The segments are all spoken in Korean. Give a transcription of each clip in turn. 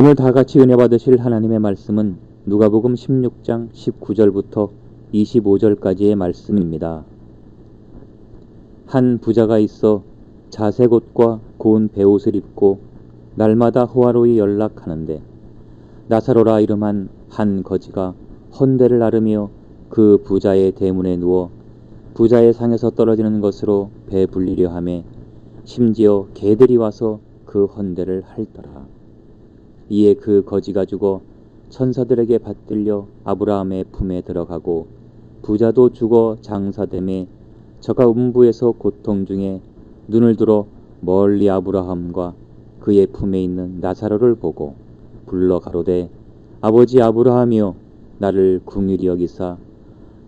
오늘 다 같이 은혜 받으실 하나님의 말씀은 누가복음 16장 19절부터 25절까지의 말씀입니다. 한 부자가 있어 자색 옷과 고운 베옷을 입고 날마다 호화로이 연락하는데 나사로라 이름한 한 거지가 헌대를 나르며 그 부자의 대문에 누워 부자의 상에서 떨어지는 것으로 배불리려 하며 심지어 개들이 와서 그 헌대를 핥더라. 이에 그 거지가 죽어 천사들에게 받들려 아브라함의 품에 들어가고 부자도 죽어 장사됨에 저가 음부에서 고통 중에 눈을 들어 멀리 아브라함과 그의 품에 있는 나사로를 보고 불러 가로되 아버지 아브라함이여 나를 긍휼히 여기사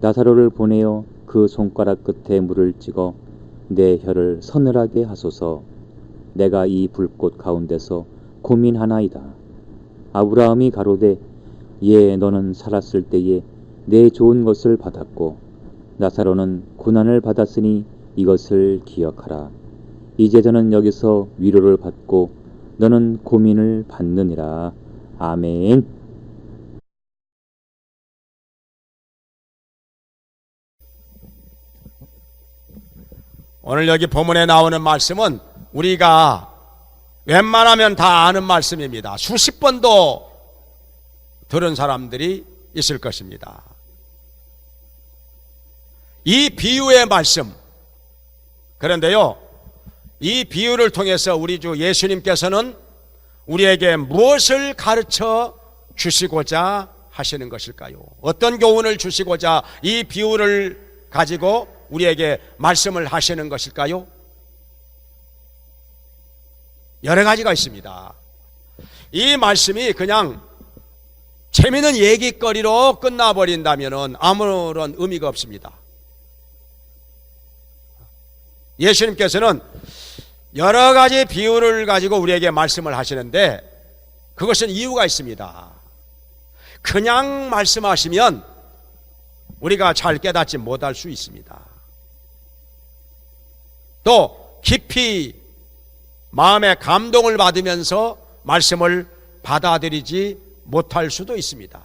나사로를 보내어 그 손가락 끝에 물을 찍어 내 혀를 서늘하게 하소서. 내가 이 불꽃 가운데서 고민하나이다. 아브라함이 가로되 예 너는 살았을 때에 내 좋은 것을 받았고 나사로는 고난을 받았으니 이것을 기억하라. 이제 저는 여기서 위로를 받고 너는 고민을 받느니라. 아멘. 오늘 여기 본문에 나오는 말씀은 우리가 웬만하면 다 아는 말씀입니다. 수십 번도 들은 사람들이 있을 것입니다. 이 비유의 말씀, 그런데요, 이 비유를 통해서 우리 주 예수님께서는 우리에게 무엇을 가르쳐 주시고자 하시는 것일까요? 어떤 교훈을 주시고자 이 비유를 가지고 우리에게 말씀을 하시는 것일까요? 여러 가지가 있습니다. 이 말씀이 그냥 재미있는 얘기거리로 끝나버린다면 아무런 의미가 없습니다. 예수님께서는 여러 가지 비유를 가지고 우리에게 말씀을 하시는데 그것은 이유가 있습니다. 그냥 말씀하시면 우리가 잘 깨닫지 못할 수 있습니다. 또 깊이 마음의 감동을 받으면서 말씀을 받아들이지 못할 수도 있습니다.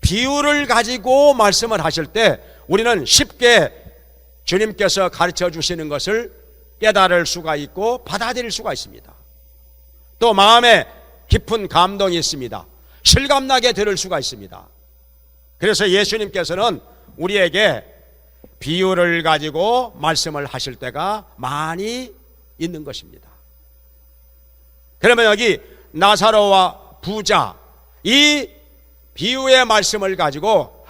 비유를 가지고 말씀을 하실 때 우리는 쉽게 주님께서 가르쳐 주시는 것을 깨달을 수가 있고 받아들일 수가 있습니다. 또 마음에 깊은 감동이 있습니다. 실감나게 들을 수가 있습니다. 그래서 예수님께서는 우리에게 비유를 가지고 말씀을 하실 때가 많이 있는 것입니다. 그러면 여기 나사로와 부자, 이 비유의 말씀을 가지고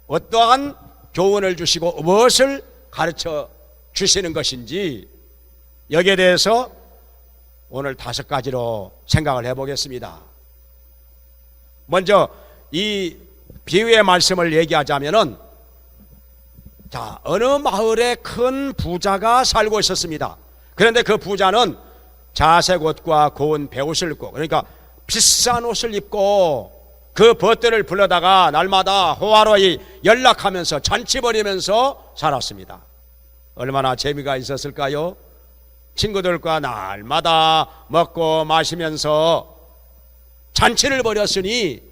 어떠한 교훈을 주시고 무엇을 가르쳐 주시는 것인지 여기에 대해서 오늘 5가지로 생각을 해보겠습니다. 먼저 이 비유의 말씀을 얘기하자면은 어느 마을에 큰 부자가 살고 있었습니다. 그런데 그 부자는 자색 옷과 고운 베옷을 입고, 그러니까 비싼 옷을 입고 그 벗들을 불러다가 날마다 호화로이 연락하면서 잔치 벌이면서 살았습니다. 얼마나 재미가 있었을까요? 친구들과 날마다 먹고 마시면서 잔치를 벌였으니,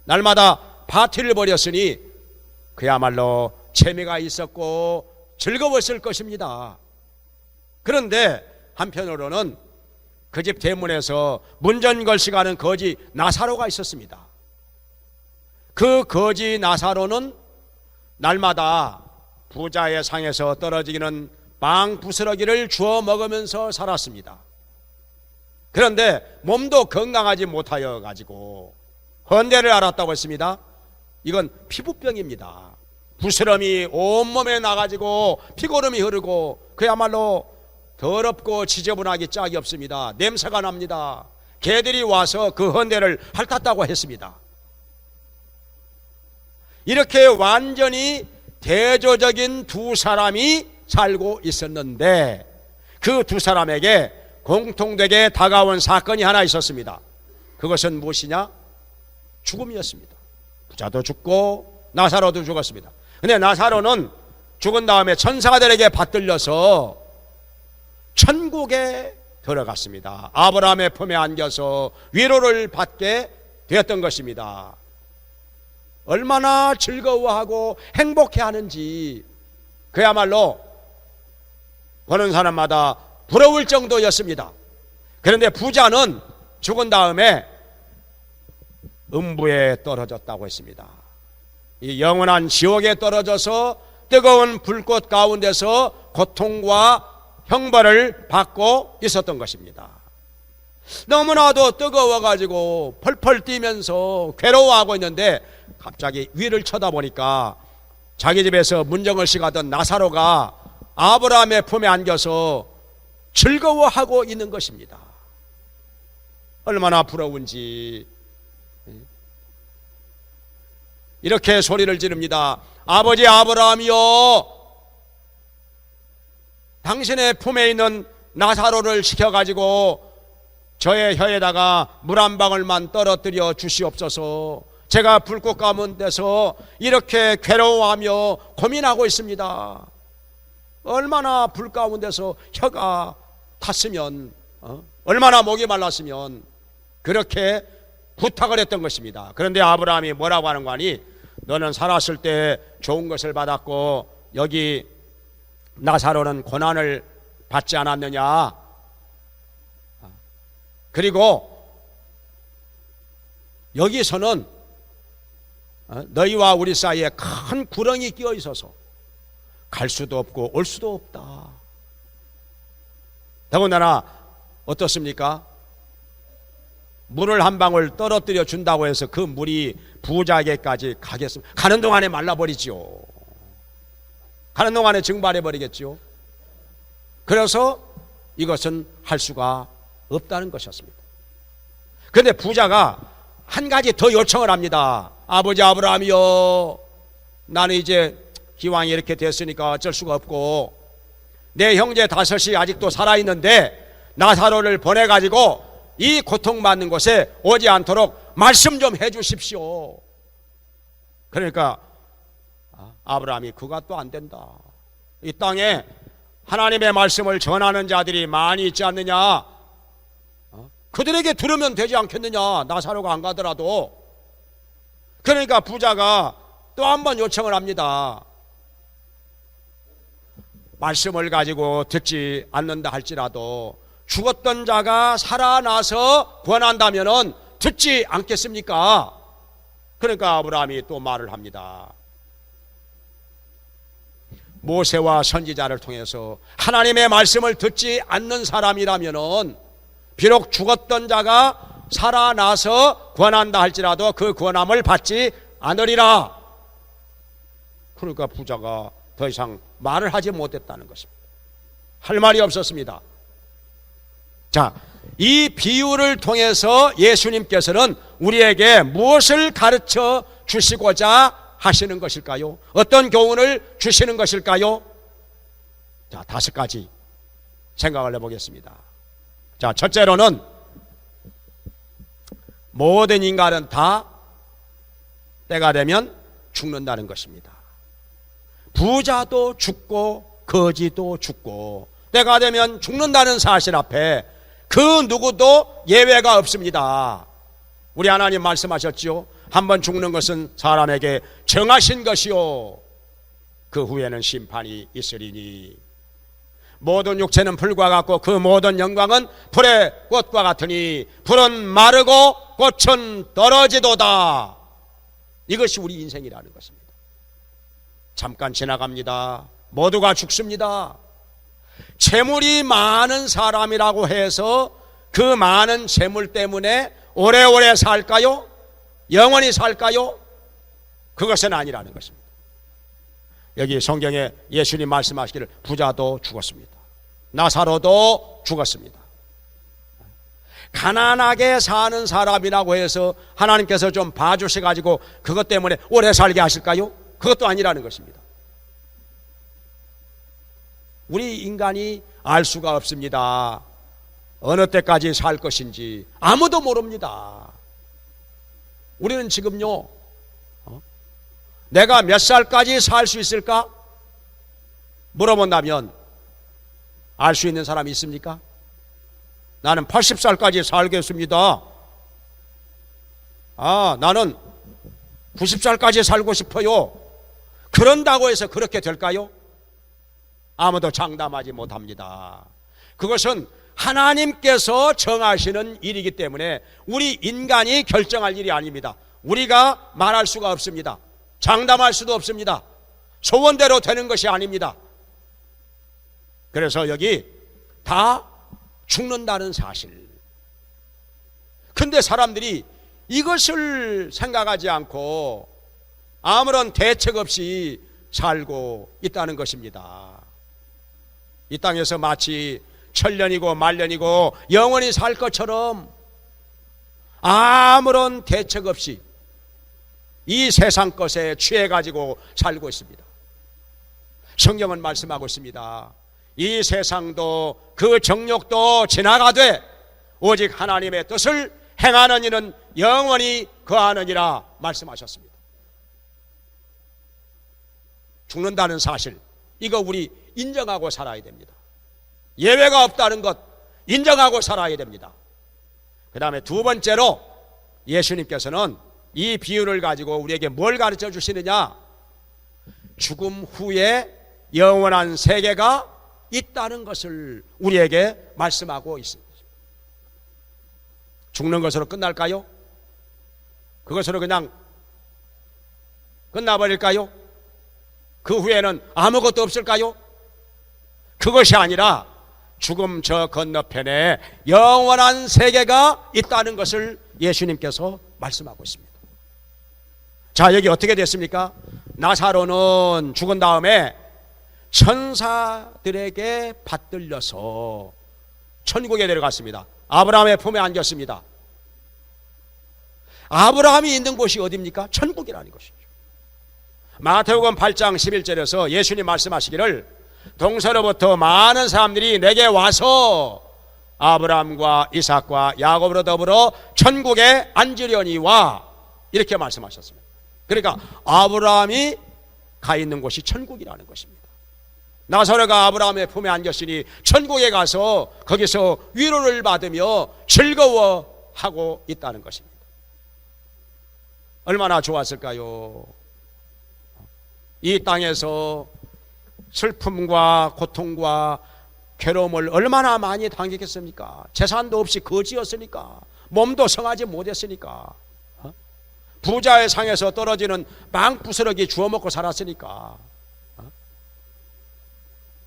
날마다 파티를 벌였으니 그야말로 재미가 있었고 즐거웠을 것입니다. 그런데 한편으로는 그 집 대문에서 문전걸식하는 거지 나사로가 있었습니다. 그 거지 나사로는 날마다 부자의 상에서 떨어지는 빵 부스러기를 주워 먹으면서 살았습니다. 그런데 몸도 건강하지 못하여 가지고 헌대를 앓았다고 했습니다. 이건 피부병입니다. 부스럼이 온몸에 나가지고 피고름이 흐르고 그야말로 더럽고 지저분하기 짝이 없습니다. 냄새가 납니다. 개들이 와서 그 헌대를 핥았다고 했습니다. 이렇게 완전히 대조적인 두 사람이 살고 있었는데 그 두 사람에게 공통되게 다가온 사건이 하나 있었습니다. 그것은 무엇이냐? 죽음이었습니다. 부자도 죽고 나사로도 죽었습니다. 근데 나사로는 죽은 다음에 천사들에게 받들려서 천국에 들어갔습니다. 아브라함의 품에 안겨서 위로를 받게 되었던 것입니다. 얼마나 즐거워하고 행복해하는지 그야말로 보는 사람마다 부러울 정도였습니다. 그런데 부자는 죽은 다음에 음부에 떨어졌다고 했습니다. 이 영원한 지옥에 떨어져서 뜨거운 불꽃 가운데서 고통과 형벌을 받고 있었던 것입니다. 너무나도 뜨거워가지고 펄펄 뛰면서 괴로워하고 있는데 갑자기 위를 쳐다보니까 자기 집에서 문정을 씩하던 나사로가 아브라함의 품에 안겨서 즐거워하고 있는 것입니다. 얼마나 부러운지 이렇게 소리를 지릅니다. 아버지 아브라함이여, 당신의 품에 있는 나사로를 시켜가지고 저의 혀에다가 물 한 방울만 떨어뜨려 주시옵소서. 제가 불꽃 가운데서 이렇게 괴로워하며 고민하고 있습니다. 얼마나 불 가운데서 혀가 탔으면, 얼마나 목이 말랐으면 그렇게 부탁을 했던 것입니다. 그런데 아브라함이 뭐라고 하는 거 아니? 너는 살았을 때 좋은 것을 받았고 여기 나사로는 고난을 받지 않았느냐? 그리고 여기서는 너희와 우리 사이에 큰 구렁이 끼어 있어서 갈 수도 없고 올 수도 없다. 더군다나 어떻습니까? 물을 한 방울 떨어뜨려 준다고 해서 그 물이 부자에게까지 가겠습니까? 가는 동안에 말라버리죠. 가는 동안에 증발해버리겠죠. 그래서 이것은 할 수가 없다는 것이었습니다. 그런데 부자가 한 가지 더 요청을 합니다. 아버지 아브라함이여, 나는 이제 기왕이 이렇게 됐으니까 어쩔 수가 없고 내 형제 다섯이 아직도 살아있는데 나사로를 보내가지고 이 고통받는 곳에 오지 않도록 말씀 좀 해주십시오. 그러니까 아브라함이 그것도 안 된다. 이 땅에 하나님의 말씀을 전하는 자들이 많이 있지 않느냐? 그들에게 들으면 되지 않겠느냐? 나사로가 안 가더라도. 그러니까 부자가 또 한 번 요청을 합니다. 말씀을 가지고 듣지 않는다 할지라도 죽었던 자가 살아나서 권한다면은 듣지 않겠습니까? 그러니까 아브라함이 또 말을 합니다. 모세와 선지자를 통해서 하나님의 말씀을 듣지 않는 사람이라면은 비록 죽었던 자가 살아나서 권한다 할지라도 그 권함을 받지 않으리라. 그러니까 부자가 더 이상 말을 하지 못했다는 것입니다. 할 말이 없었습니다. 자, 이 비유를 통해서 예수님께서는 우리에게 무엇을 가르쳐 주시고자 하시는 것일까요? 어떤 교훈을 주시는 것일까요? 자, 5가지 생각을 해보겠습니다. 자, 첫째로는 모든 인간은 다 때가 되면 죽는다는 것입니다. 부자도 죽고 거지도 죽고 때가 되면 죽는다는 사실 앞에 그 누구도 예외가 없습니다. 우리 하나님 말씀하셨죠. 한번 죽는 것은 사람에게 정하신 것이요 그 후에는 심판이 있으리니 모든 육체는 불과 같고 그 모든 영광은 불의 꽃과 같으니 불은 마르고 꽃은 떨어지도다. 이것이 우리 인생이라는 것입니다. 잠깐 지나갑니다. 모두가 죽습니다. 재물이 많은 사람이라고 해서 그 많은 재물 때문에 오래오래 살까요? 영원히 살까요? 그것은 아니라는 것입니다. 여기 성경에 예수님 말씀하시기를 부자도 죽었습니다. 나사로도 죽었습니다. 가난하게 사는 사람이라고 해서 하나님께서 좀 봐주셔가지고 그것 때문에 오래 살게 하실까요? 그것도 아니라는 것입니다. 우리 인간이 알 수가 없습니다. 어느 때까지 살 것인지 아무도 모릅니다. 우리는 지금요, 내가 몇 살까지 살 수 있을까? 물어본다면 알 수 있는 사람이 있습니까? 나는 80살까지 살겠습니다. 나는 90살까지 살고 싶어요. 그런다고 해서 그렇게 될까요? 아무도 장담하지 못합니다. 그것은 하나님께서 정하시는 일이기 때문에 우리 인간이 결정할 일이 아닙니다. 우리가 말할 수가 없습니다. 장담할 수도 없습니다. 소원대로 되는 것이 아닙니다. 그래서 여기 다 죽는다는 사실. 근데 사람들이 이것을 생각하지 않고 아무런 대책 없이 살고 있다는 것입니다. 이 땅에서 마치 천년이고 만년이고 영원히 살 것처럼 아무런 대책 없이 이 세상 것에 취해가지고 살고 있습니다. 성경은 말씀하고 있습니다. 이 세상도 그 정욕도 지나가되 오직 하나님의 뜻을 행하는 이는 영원히 거하느니라 말씀하셨습니다. 죽는다는 사실, 이거 우리 인정하고 살아야 됩니다. 예외가 없다는 것 인정하고 살아야 됩니다. 그 다음에 두 번째로 예수님께서는 이 비유를 가지고 우리에게 뭘 가르쳐 주시느냐? 죽음 후에 영원한 세계가 있다는 것을 우리에게 말씀하고 있습니다. 죽는 것으로 끝날까요? 그것으로 그냥 끝나버릴까요? 그 후에는 아무것도 없을까요? 그것이 아니라 죽음 저 건너편에 영원한 세계가 있다는 것을 예수님께서 말씀하고 있습니다. 자, 여기 어떻게 됐습니까? 나사로는 죽은 다음에 천사들에게 받들려서 천국에 내려갔습니다. 아브라함의 품에 안겼습니다. 아브라함이 있는 곳이 어디입니까? 천국이라는 것이죠. 마태복음 8장 11절에서 예수님 말씀하시기를 동서로부터 많은 사람들이 내게 와서 아브라함과 이삭과 야곱으로 더불어 천국에 앉으려니와 이렇게 말씀하셨습니다. 그러니까 아브라함이 가 있는 곳이 천국이라는 것입니다. 나사로가 아브라함의 품에 안겼으니 천국에 가서 거기서 위로를 받으며 즐거워하고 있다는 것입니다. 얼마나 좋았을까요? 이 땅에서 슬픔과 고통과 괴로움을 얼마나 많이 당했겠습니까? 재산도 없이 거지였으니까, 몸도 성하지 못했으니까, 부자의 상에서 떨어지는 망부스러기 주워 먹고 살았으니까,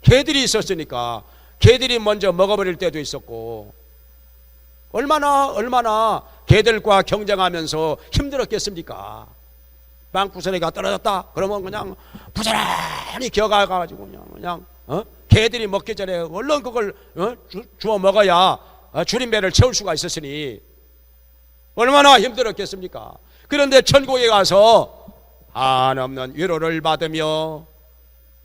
개들이 있었으니까 개들이 먼저 먹어버릴 때도 있었고, 얼마나 개들과 경쟁하면서 힘들었겠습니까? 망부스러기가 떨어졌다 그러면 그냥 부지런히 기어가가지고 그냥 개들이 먹기 전에 얼른 그걸 주워 먹어야 줄임배를 채울 수가 있었으니 얼마나 힘들었겠습니까? 그런데 천국에 가서 한없는 위로를 받으며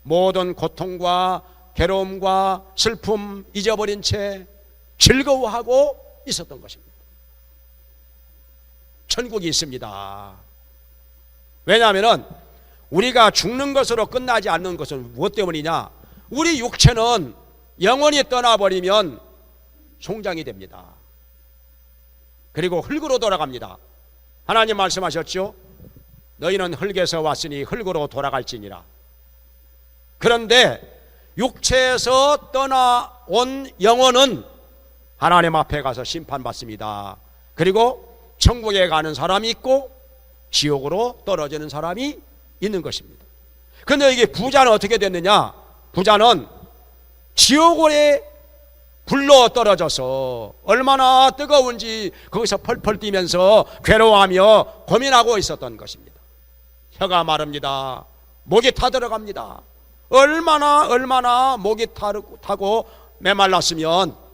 모든 고통과 괴로움과 슬픔 잊어버린 채 즐거워하고 있었던 것입니다. 천국이 있습니다. 왜냐하면 우리가 죽는 것으로 끝나지 않는 것은 무엇 때문이냐? 우리 육체는 영원히 떠나버리면 송장이 됩니다. 그리고 흙으로 돌아갑니다. 하나님 말씀하셨죠? 너희는 흙에서 왔으니 흙으로 돌아갈지니라. 그런데 육체에서 떠나온 영혼은 하나님 앞에 가서 심판받습니다. 그리고 천국에 가는 사람이 있고 지옥으로 떨어지는 사람이 있는 것입니다. 그런데 이게 부자는 어떻게 됐느냐? 부자는 지옥에 불로 떨어져서 얼마나 뜨거운지 거기서 펄펄 뛰면서 괴로워하며 고민하고 있었던 것입니다. 혀가 마릅니다. 목이 타들어갑니다. 얼마나 목이 타고 메말랐으면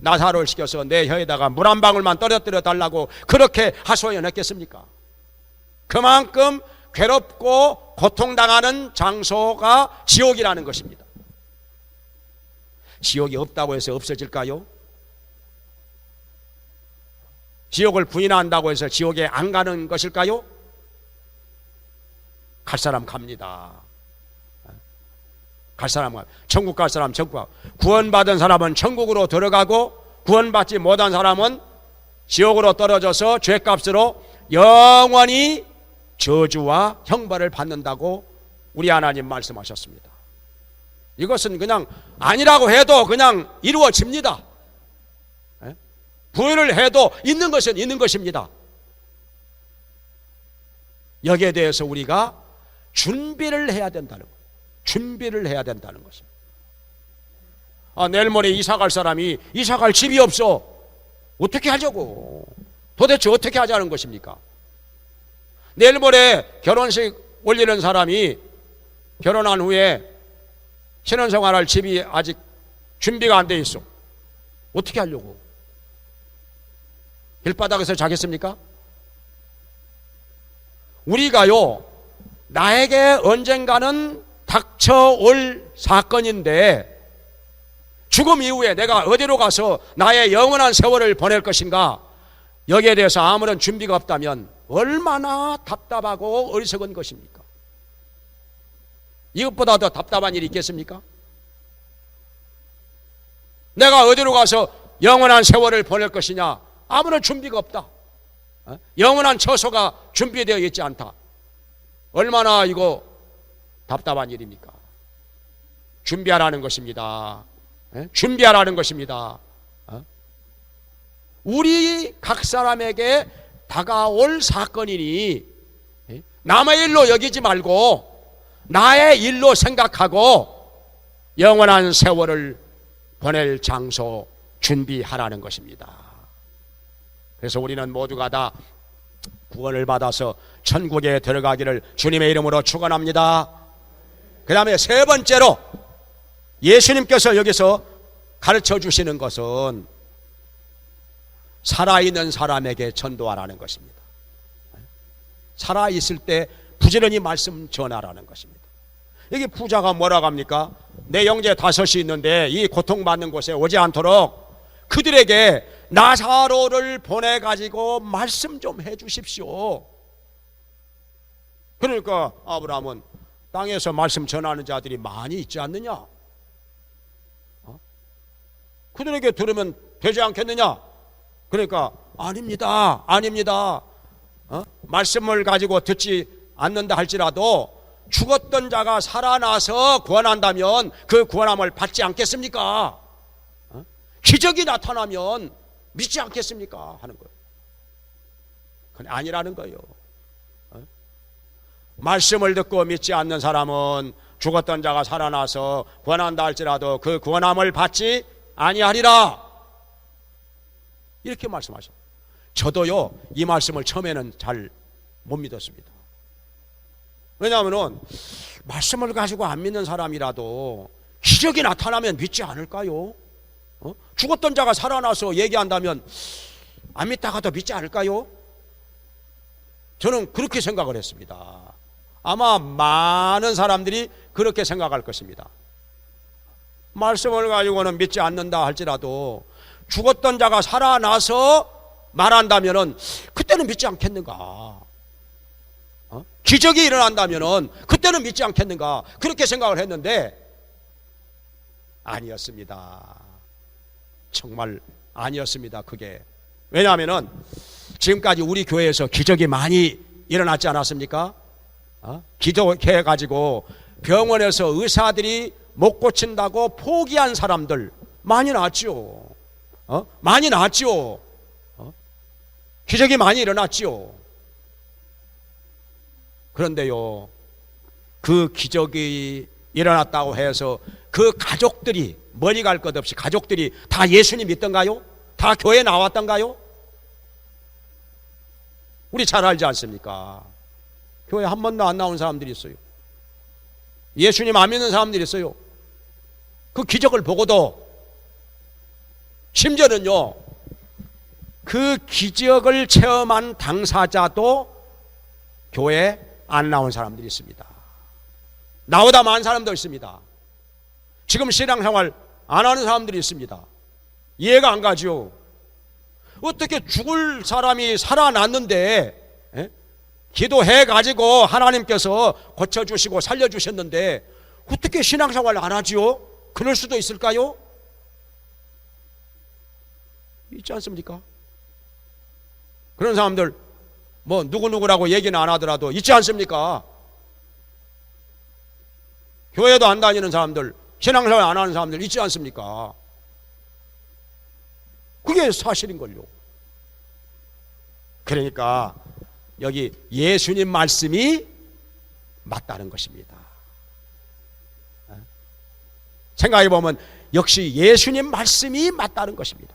나사로를 시켜서 내 혀에다가 물 한 방울만 떨어뜨려 달라고 그렇게 하소연했겠습니까? 그만큼 괴롭고 고통당하는 장소가 지옥이라는 것입니다. 지옥이 없다고 해서 없어질까요? 지옥을 부인한다고 해서 지옥에 안 가는 것일까요? 갈 사람 갑니다. 갈 사람, 천국 갈 사람 천국 가고, 구원받은 사람은 천국으로 들어가고 구원받지 못한 사람은 지옥으로 떨어져서 죄값으로 영원히 저주와 형벌을 받는다고 우리 하나님 말씀하셨습니다. 이것은 그냥 아니라고 해도 그냥 이루어집니다. 부인을 해도 있는 것은 있는 것입니다. 여기에 대해서 우리가 준비를 해야 된다는 거예요. 준비를 해야 된다는 것입니다. 내일 모레 이사 갈 사람이 이사 갈 집이 없어. 어떻게 하려고? 도대체 어떻게 하자는 것입니까? 내일 모레 결혼식 올리는 사람이 결혼한 후에 신혼생활할 집이 아직 준비가 안 돼 있어. 어떻게 하려고? 길바닥에서 자겠습니까? 우리가요, 나에게 언젠가는 닥쳐올 사건인데 죽음 이후에 내가 어디로 가서 나의 영원한 세월을 보낼 것인가, 여기에 대해서 아무런 준비가 없다면 얼마나 답답하고 어리석은 것입니까? 이것보다 더 답답한 일이 있겠습니까? 내가 어디로 가서 영원한 세월을 보낼 것이냐, 아무런 준비가 없다. 영원한 처소가 준비되어 있지 않다. 얼마나 이거 답답한 일입니까? 준비하라는 것입니다. 준비하라는 것입니다. 우리 각 사람에게 다가올 사건이니 남의 일로 여기지 말고 나의 일로 생각하고 영원한 세월을 보낼 장소 준비하라는 것입니다. 그래서 우리는 모두가 다 구원을 받아서 천국에 들어가기를 주님의 이름으로 축원합니다. 그 다음에 세 번째로 예수님께서 여기서 가르쳐 주시는 것은 살아있는 사람에게 전도하라는 것입니다. 살아있을 때 부지런히 말씀 전하라는 것입니다. 여기 부자가 뭐라고 합니까? 내 형제 5이 있는데 이 고통받는 곳에 오지 않도록 그들에게 나사로를 보내가지고 말씀 좀 해주십시오. 그러니까 아브라함은 땅에서 말씀 전하는 자들이 많이 있지 않느냐? 그들에게 들으면 되지 않겠느냐? 그러니까 아닙니다, 아닙니다. 말씀을 가지고 듣지 않는다 할지라도 죽었던 자가 살아나서 구원한다면 그 구원함을 받지 않겠습니까? 기적이 나타나면 믿지 않겠습니까? 하는 거예요. 그건 아니라는 거예요. 말씀을 듣고 믿지 않는 사람은 죽었던 자가 살아나서 구원한다 할지라도 그 구원함을 받지 아니하리라. 이렇게 말씀하셔요. 저도요, 이 말씀을 처음에는 잘 못 믿었습니다. 왜냐하면 말씀을 가지고 안 믿는 사람이라도 기적이 나타나면 믿지 않을까요? 죽었던 자가 살아나서 얘기한다면 안 믿다가도 믿지 않을까요? 저는 그렇게 생각을 했습니다. 아마 많은 사람들이 그렇게 생각할 것입니다. 말씀을 가지고는 믿지 않는다 할지라도 죽었던 자가 살아나서 말한다면 그때는 믿지 않겠는가? 기적이 일어난다면 그때는 믿지 않겠는가? 그렇게 생각을 했는데 아니었습니다. 정말 아니었습니다. 그게 왜냐하면 지금까지 우리 교회에서 기적이 많이 일어났지 않았습니까? 기도해가지고 병원에서 의사들이 못 고친다고 포기한 사람들 많이 나왔죠. 많이 나왔죠. 기적이 많이 일어났죠. 그런데요, 그 기적이 일어났다고 해서 그 가족들이 멀리 갈 것 없이 가족들이 다 예수님 믿던가요? 다 교회 나왔던가요? 우리 잘 알지 않습니까? 교회 한 번도 안 나온 사람들이 있어요. 예수님 안 믿는 사람들이 있어요. 그 기적을 보고도 심지어는요, 그 기적을 체험한 당사자도 교회에 안 나온 사람들이 있습니다. 나오다 만 사람도 있습니다. 지금 신앙생활 안 하는 사람들이 있습니다. 이해가 안 가죠. 어떻게 죽을 사람이 살아났는데 기도해가지고 하나님께서 고쳐주시고 살려주셨는데 어떻게 신앙생활 안 하지요? 그럴 수도 있을까요? 있지 않습니까? 그런 사람들 뭐 누구누구라고 얘기는 안 하더라도 있지 않습니까? 교회도 안 다니는 사람들, 신앙생활 안 하는 사람들 있지 않습니까? 그게 사실인걸요. 그러니까 여기 예수님 말씀이 맞다는 것입니다. 생각해보면 역시 예수님 말씀이 맞다는 것입니다.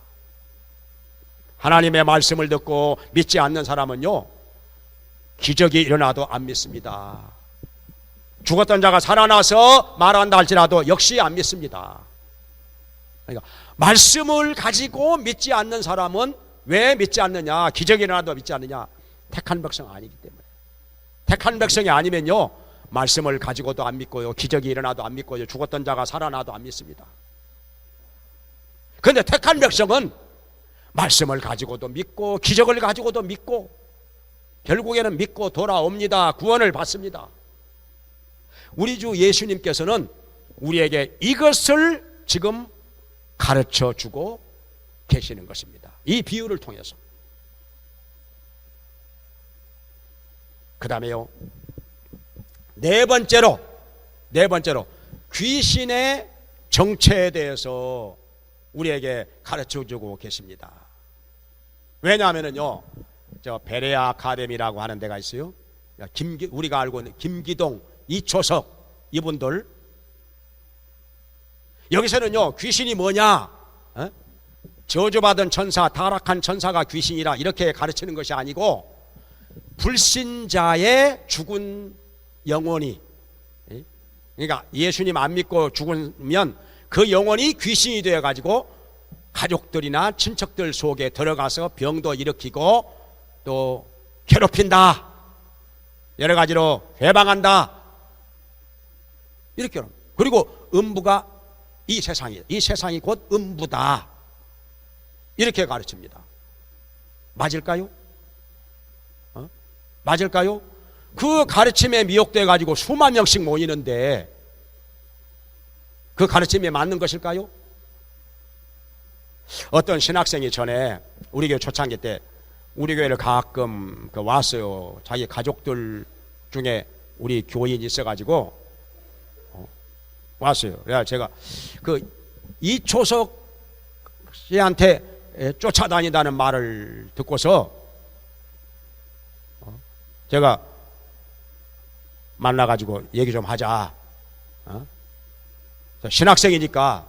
하나님의 말씀을 듣고 믿지 않는 사람은요, 기적이 일어나도 안 믿습니다. 죽었던 자가 살아나서 말한다 할지라도 역시 안 믿습니다. 그러니까 말씀을 가지고 믿지 않는 사람은 왜 믿지 않느냐? 기적이 일어나도 믿지 않느냐? 택한 백성 아니기 때문에. 택한 백성이 아니면요, 말씀을 가지고도 안 믿고요, 기적이 일어나도 안 믿고요, 죽었던 자가 살아나도 안 믿습니다. 그런데 택한 백성은 말씀을 가지고도 믿고 기적을 가지고도 믿고 결국에는 믿고 돌아옵니다. 구원을 받습니다. 우리 주 예수님께서는 우리에게 이것을 지금 가르쳐 주고 계시는 것입니다. 이 비유를 통해서. 그 다음에요, 네 번째로 귀신의 정체에 대해서 우리에게 가르쳐 주고 계십니다. 왜냐하면요, 저 베레아 아카데미라고 하는 데가 있어요. 우리가 알고 있는 김기동, 이초석 이분들, 여기서는요, 귀신이 뭐냐, 저주받은 천사, 타락한 천사가 귀신이라 이렇게 가르치는 것이 아니고, 불신자의 죽은 영혼이, 그러니까 예수님 안 믿고 죽으면 그 영혼이 귀신이 되어 가지고 가족들이나 친척들 속에 들어가서 병도 일으키고 또 괴롭힌다, 여러 가지로 회방한다, 이렇게. 그리고 음부가 이 세상이 곧 음부다, 이렇게 가르칩니다. 맞을까요? 맞을까요? 그 가르침에 미혹돼 가지고 수만 명씩 모이는데 그 가르침에 맞는 것일까요? 어떤 신학생이 전에 우리 교회 초창기 때 우리 교회를 가끔 왔어요. 자기 가족들 중에 우리 교인이 있어가지고 왔어요. 그래서 제가 그 이초석 씨한테 쫓아다닌다는 말을 듣고서 제가 만나가지고 얘기 좀 하자. 신학생이니까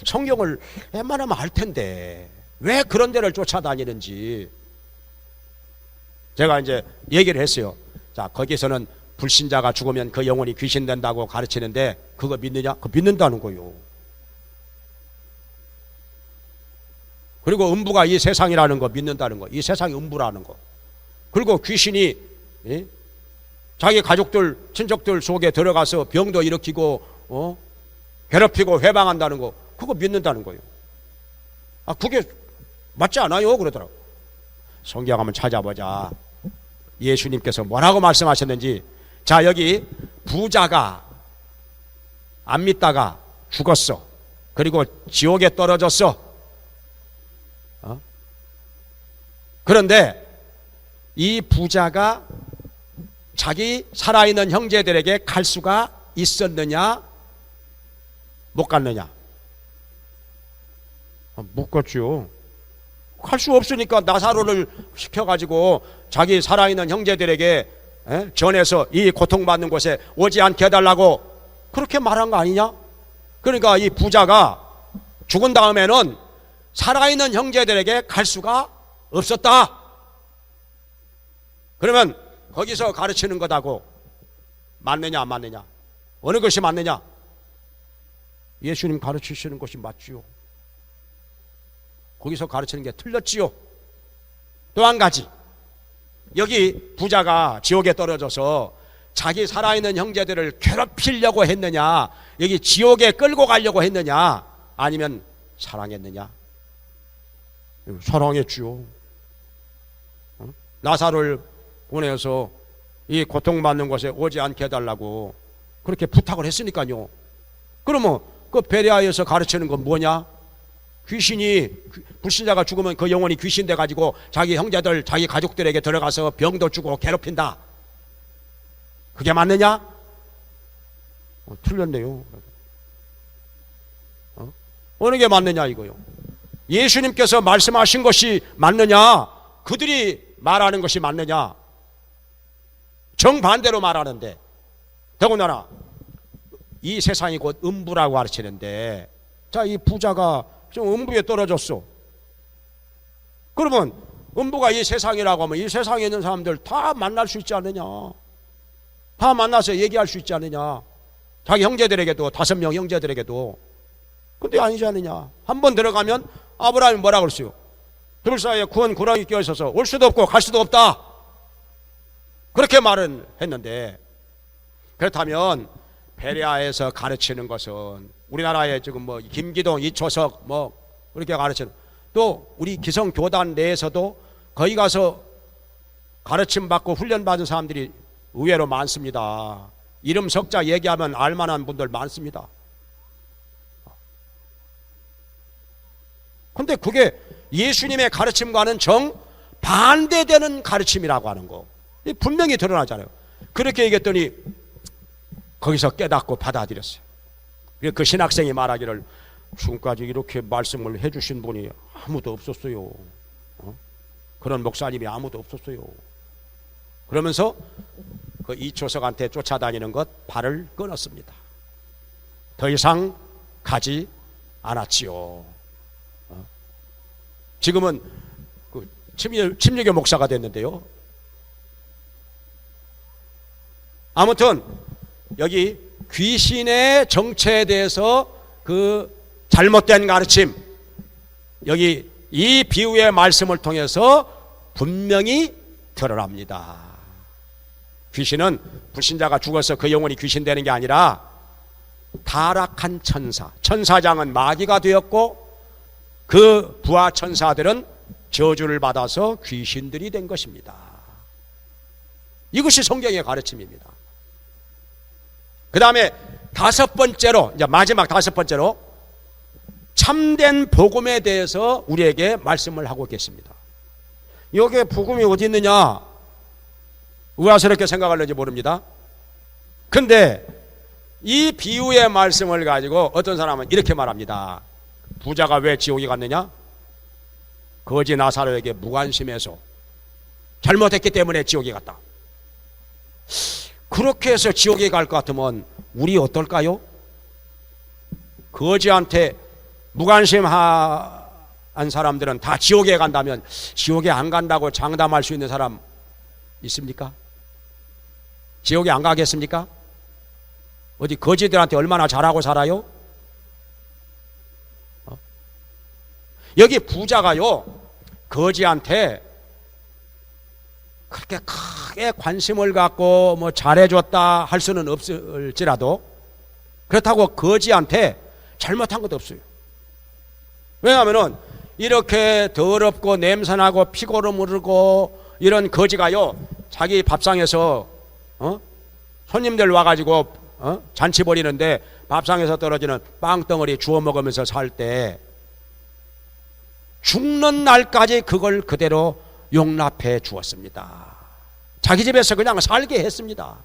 성경을 웬만하면 알 텐데 왜 그런 데를 쫓아다니는지 제가 이제 얘기를 했어요. 자, 거기서는 불신자가 죽으면 그 영혼이 귀신 된다고 가르치는데 그거 믿느냐? 그거 믿는다는 거요. 그리고 음부가 이 세상이라는 거 믿는다는 거, 이 세상이 음부라는 거. 그리고 귀신이 자기 가족들, 친척들 속에 들어가서 병도 일으키고 괴롭히고 회방한다는 거, 그거 믿는다는 거예요. 아, 그게 맞지 않아요? 그러더라고. 성경 한번 찾아보자. 예수님께서 뭐라고 말씀하셨는지. 자, 여기 부자가 안 믿다가 죽었어. 그리고 지옥에 떨어졌어. 그런데 이 부자가 자기 살아있는 형제들에게 갈 수가 있었느냐, 못 갔느냐? 못 갔죠. 갈 수 없으니까 나사로를 시켜가지고 자기 살아있는 형제들에게 전해서 이 고통받는 곳에 오지 않게 해달라고 그렇게 말한 거 아니냐? 그러니까 이 부자가 죽은 다음에는 살아있는 형제들에게 갈 수가 없었다. 그러면 거기서 가르치는 것하고 맞느냐 안 맞느냐? 어느 것이 맞느냐? 예수님 가르치시는 것이 맞지요. 거기서 가르치는 게 틀렸지요. 또 한 가지, 여기 부자가 지옥에 떨어져서 자기 살아있는 형제들을 괴롭히려고 했느냐, 여기 지옥에 끌고 가려고 했느냐, 아니면 사랑했느냐? 사랑했지요. 나사로를 보내서 이 고통받는 곳에 오지 않게 해달라고 그렇게 부탁을 했으니까요. 그러면 그 베레아에서 가르치는 건 뭐냐? 귀신이, 불신자가 죽으면 그 영혼이 귀신 돼가지고 자기 형제들, 자기 가족들에게 들어가서 병도 주고 괴롭힌다. 그게 맞느냐? 틀렸네요. 어느 게 맞느냐 이거요. 예수님께서 말씀하신 것이 맞느냐, 그들이 말하는 것이 맞느냐. 정반대로 말하는데, 더군다나 이 세상이 곧 음부라고 가르치는데, 자, 이 부자가 좀 음부에 떨어졌어. 그러면 음부가 이 세상이라고 하면 이 세상에 있는 사람들 다 만날 수 있지 않느냐, 다 만나서 얘기할 수 있지 않느냐, 자기 형제들에게도, 5명 형제들에게도. 근데 아니지 않느냐. 한번 들어가면 아브라함이 뭐라고 그랬어요? 둘 사이에 구렁이 끼어 있어서 올 수도 없고 갈 수도 없다, 그렇게 말은 했는데, 그렇다면 베레아에서 가르치는 것은 우리나라에 지금 뭐 김기동, 이초석 뭐 그렇게 가르치는, 또 우리 기성교단 내에서도 거기 가서 가르침 받고 훈련 받은 사람들이 의외로 많습니다. 이름 석자 얘기하면 알만한 분들 많습니다. 근데 그게 예수님의 가르침과는 정반대되는 가르침이라고 하는 거 분명히 드러나잖아요. 그렇게 얘기했더니 거기서 깨닫고 받아들였어요. 그 신학생이 말하기를, 지금까지 이렇게 말씀을 해주신 분이 아무도 없었어요. 그런 목사님이 아무도 없었어요. 그러면서 그 이초석한테 쫓아다니는 것 발을 끊었습니다. 더 이상 가지 않았지요. 지금은 그 침례교 목사가 됐는데요. 아무튼 여기 귀신의 정체에 대해서 그 잘못된 가르침, 여기 이 비유의 말씀을 통해서 분명히 드러납니다. 귀신은 불신자가 죽어서 그 영혼이 귀신 되는 게 아니라 타락한 천사, 천사장은 마귀가 되었고 그 부하 천사들은 저주를 받아서 귀신들이 된 것입니다. 이것이 성경의 가르침입니다. 그 다음에 5번째로, 이제 마지막 5번째로 참된 복음에 대해서 우리에게 말씀을 하고 계십니다. 여기에 복음이 어디 있느냐 의아스럽게 생각하는지 모릅니다. 근데 이 비유의 말씀을 가지고 어떤 사람은 이렇게 말합니다. 부자가 왜 지옥에 갔느냐? 거지 나사로에게 무관심해서 잘못했기 때문에 지옥에 갔다. 그렇게 해서 지옥에 갈 것 같으면 우리 어떨까요? 거지한테 무관심한 사람들은 다 지옥에 간다면 지옥에 안 간다고 장담할 수 있는 사람 있습니까? 지옥에 안 가겠습니까? 어디 거지들한테 얼마나 잘하고 살아요? 여기 부자가요, 거지한테 그렇게 크게 관심을 갖고 뭐 잘해줬다 할 수는 없을지라도 그렇다고 거지한테 잘못한 것도 없어요. 왜냐하면은 이렇게 더럽고 냄새나고 피고름 흐르고 이런 거지가요, 자기 밥상에서 손님들 와가지고 잔치 벌이는데 밥상에서 떨어지는 빵덩어리 주워 먹으면서 살 때 죽는 날까지 그걸 그대로 용납해 주었습니다. 자기 집에서 그냥 살게 했습니다.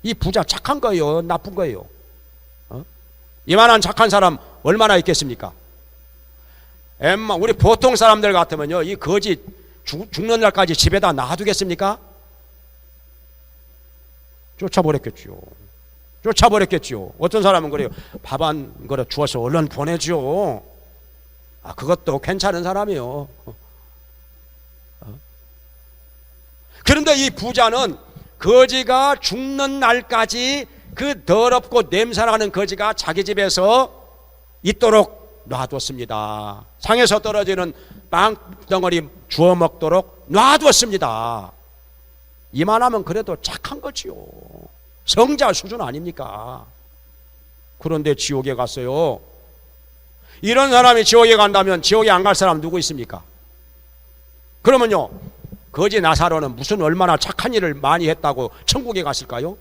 이 부자 착한 거예요, 나쁜 거예요? 이만한 착한 사람 얼마나 있겠습니까? 우리 보통 사람들 같으면요, 이 거지 죽는 날까지 집에다 놔두겠습니까? 쫓아버렸겠죠. 어떤 사람은 그래요. 밥 한 그릇 주워서 얼른 보내죠. 그것도 괜찮은 사람이요. 그런데 이 부자는 거지가 죽는 날까지 그 더럽고 냄새나는 거지가 자기 집에서 있도록 놔뒀습니다. 상에서 떨어지는 빵덩어리 주워 먹도록 놔뒀습니다. 이만하면 그래도 착한 거지요. 성자 수준 아닙니까? 그런데 지옥에 갔어요. 이런 사람이 지옥에 간다면 지옥에 안 갈 사람 누구 있습니까? 그러면요, 거지 나사로는 무슨 얼마나 착한 일을 많이 했다고 천국에 갔을까요?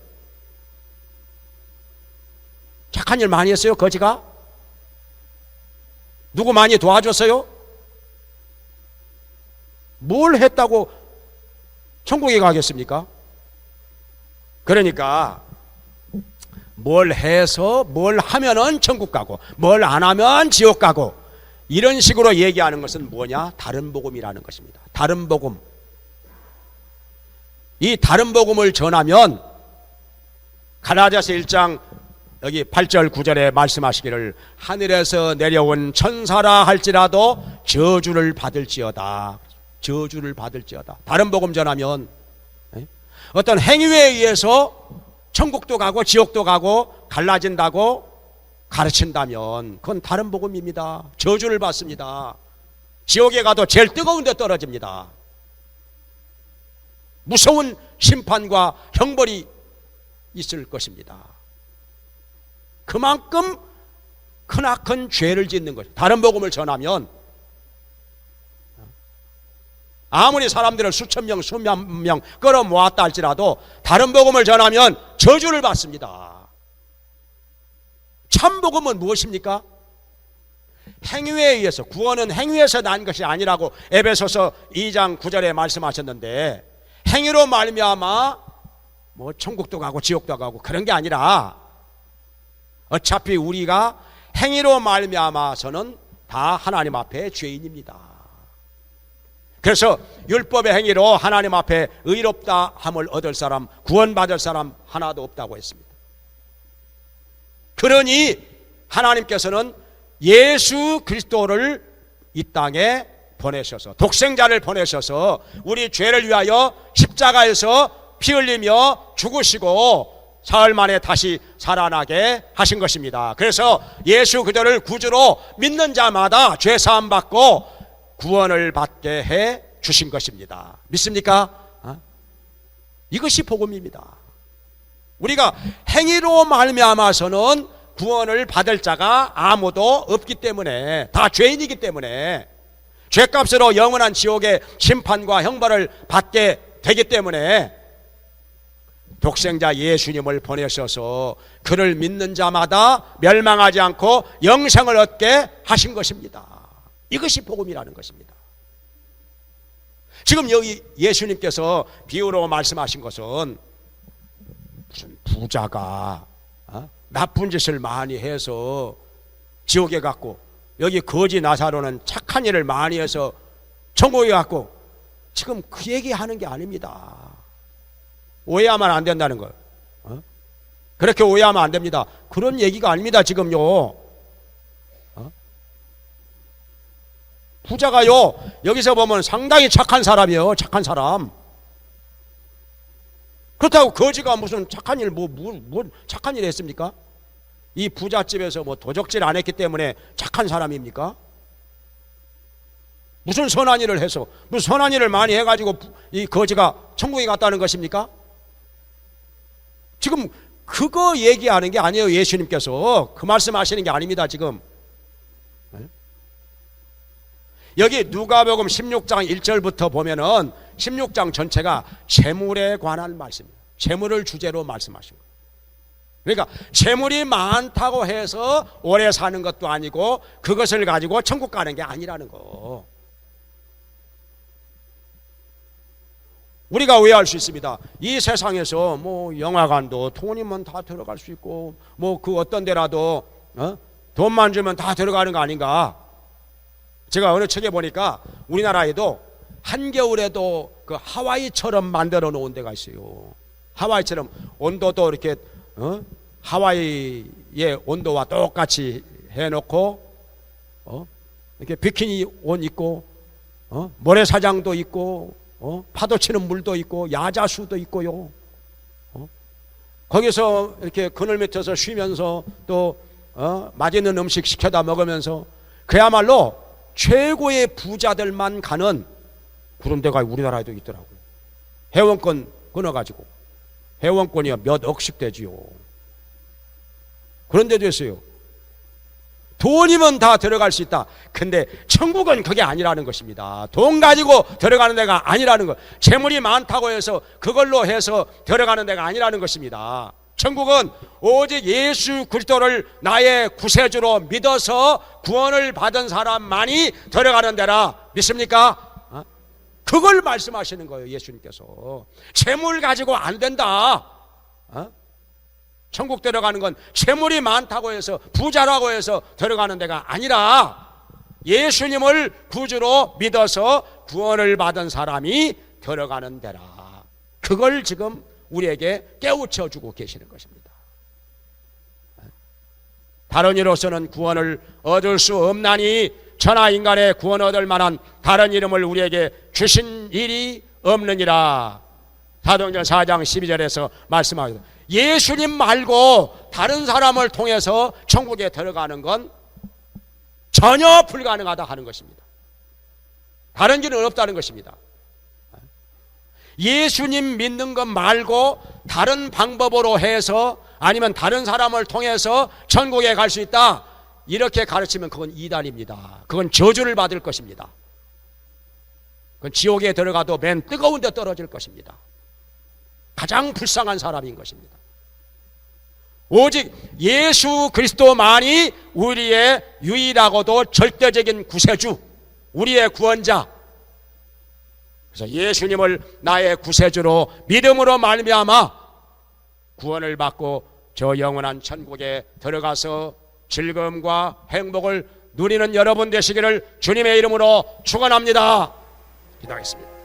착한 일 많이 했어요, 거지가? 누구 많이 도와줬어요? 뭘 했다고 천국에 가겠습니까? 그러니까 뭘 해서 뭘 하면은 천국 가고 뭘 안 하면 지옥 가고 이런 식으로 얘기하는 것은 뭐냐? 다른 복음이라는 것입니다. 다른 복음. 이 다른 복음을 전하면 갈라디아서 1장 여기 8절 9절에 말씀하시기를 하늘에서 내려온 천사라 할지라도 저주를 받을지어다. 저주를 받을지어다. 다른 복음 전하면 어떤 행위에 의해서 천국도 가고 지옥도 가고 갈라진다고 가르친다면 그건 다른 복음입니다. 저주를 받습니다. 지옥에 가도 제일 뜨거운 데 떨어집니다. 무서운 심판과 형벌이 있을 것입니다. 그만큼 크나큰 죄를 짓는 것입니다. 다른 복음을 전하면 아무리 사람들을 수천 명, 수만 명 끌어모았다 할지라도 다른 복음을 전하면 저주를 받습니다. 참 복음은 무엇입니까? 행위에 의해서, 구원은 행위에서 난 것이 아니라고 에베소서 2장 9절에 말씀하셨는데, 행위로 말미암아 뭐 천국도 가고 지옥도 가고 그런 게 아니라 어차피 우리가 행위로 말미암아서는 다 하나님 앞에 죄인입니다. 그래서 율법의 행위로 하나님 앞에 의롭다 함을 얻을 사람, 구원받을 사람 하나도 없다고 했습니다. 그러니 하나님께서는 예수 그리스도를 이 땅에 보내셔서, 독생자를 보내셔서 우리 죄를 위하여 십자가에서 피 흘리며 죽으시고 사흘 만에 다시 살아나게 하신 것입니다. 그래서 예수 그리스도를 구주로 믿는 자마다 죄 사함 받고 구원을 받게 해 주신 것입니다. 믿습니까? 이것이 복음입니다. 우리가 행위로 말미암아서는 구원을 받을 자가 아무도 없기 때문에, 다 죄인이기 때문에, 죄값으로 영원한 지옥의 심판과 형벌을 받게 되기 때문에 독생자 예수님을 보내셔서 그를 믿는 자마다 멸망하지 않고 영생을 얻게 하신 것입니다. 이것이 복음이라는 것입니다. 지금 여기 예수님께서 비유로 말씀하신 것은 무슨 부자가 나쁜 짓을 많이 해서 지옥에 갔고, 여기 거지 나사로는 착한 일을 많이 해서 천국에 갔고, 지금 그 얘기하는 게 아닙니다. 오해하면 안 된다는 거예요. 그렇게 오해하면 안 됩니다. 그런 얘기가 아닙니다. 지금요, 부자가요 여기서 보면 상당히 착한 사람이에요. 착한 사람. 그렇다고 거지가 무슨 착한 일, 뭐 착한 일 했습니까? 이 부잣집에서 뭐 도적질 안 했기 때문에 착한 사람입니까? 무슨 선한 일을 해서, 무슨 선한 일을 많이 해가지고 이 거지가 천국에 갔다는 것입니까? 지금 그거 얘기하는 게 아니에요. 예수님께서 그 말씀하시는 게 아닙니다. 지금 여기 누가복음 16장 1절부터 보면은 16장 전체가 재물에 관한 말씀이에요. 재물을 주제로 말씀하신 거예요. 그러니까 재물이 많다고 해서 오래 사는 것도 아니고 그것을 가지고 천국 가는 게 아니라는 거. 우리가 오해할 수 있습니다. 이 세상에서 뭐 영화관도 돈이면 다 들어갈 수 있고, 뭐 그 어떤 데라도 돈만 주면 다 들어가는 거 아닌가? 제가 어느 책에 보니까 우리나라에도 한겨울에도 그 하와이처럼 만들어 놓은 데가 있어요. 하와이처럼 온도도 이렇게 하와이의 온도와 똑같이 해놓고 이렇게 비키니 옷 입고 모래사장도 있고 파도 치는 물도 있고 야자수도 있고요. 거기서 이렇게 그늘 밑에서 쉬면서 또 맛있는 음식 시켜다 먹으면서 그야말로 최고의 부자들만 가는 그런 데가 우리나라에도 있더라고요. 회원권 끊어가지고 회원권이 몇 억씩 되지요. 그런 데도 있어요. 돈이면 다 들어갈 수 있다. 근데 천국은 그게 아니라는 것입니다. 돈 가지고 들어가는 데가 아니라는 것. 재물이 많다고 해서 그걸로 해서 들어가는 데가 아니라는 것입니다. 천국은 오직 예수 그리스도를 나의 구세주로 믿어서 구원을 받은 사람만이 들어가는 데라 믿습니까? 그걸 말씀하시는 거예요. 예수님께서. 재물 가지고 안 된다. 천국 들어가는 건 재물이 많다고 해서 부자라고 해서 들어가는 데가 아니라 예수님을 구주로 믿어서 구원을 받은 사람이 들어가는 데라. 그걸 지금 우리에게 깨우쳐 주고 계시는 것입니다. 다른 이로서는 구원을 얻을 수 없나니 천하 인간의 구원 얻을 만한 다른 이름을 우리에게 주신 일이 없느니라. 사도행전 4장 12절에서 말씀하셨습니다. 예수님 말고 다른 사람을 통해서 천국에 들어가는 건 전혀 불가능하다 하는 것입니다. 다른 길은 없다는 것입니다. 예수님 믿는 것 말고 다른 방법으로 해서 아니면 다른 사람을 통해서 천국에 갈 수 있다, 이렇게 가르치면 그건 이단입니다. 그건 저주를 받을 것입니다. 그건 지옥에 들어가도 맨 뜨거운 데 떨어질 것입니다. 가장 불쌍한 사람인 것입니다. 오직 예수 그리스도만이 우리의 유일하고도 절대적인 구세주, 우리의 구원자. 그래서 예수님을 나의 구세주로 믿음으로 말미암아 구원을 받고 저 영원한 천국에 들어가서 즐거움과 행복을 누리는 여러분 되시기를 주님의 이름으로 축원합니다. 기도하겠습니다.